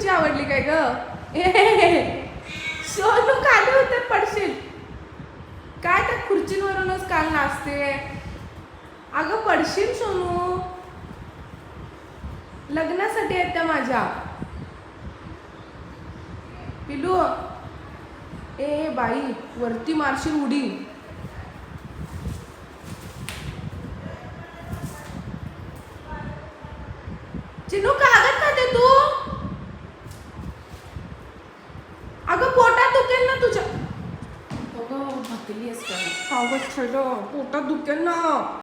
खुर्ची आवडली काय ग? सोनू खाली होते पडशील. काय त्या खुर्चीवरूनच काल नाचते. अगं पडशील सोनू. लग्नासाठी आहेत त्या माझ्या. पिलू ए बाई वरती मारशील उडी. चिनू कागद खाते तू. अगं पोटात दुखेल ना तुझ्या. अगं भाकली आहेस का? कागद छेड पोटात दुखेल ना.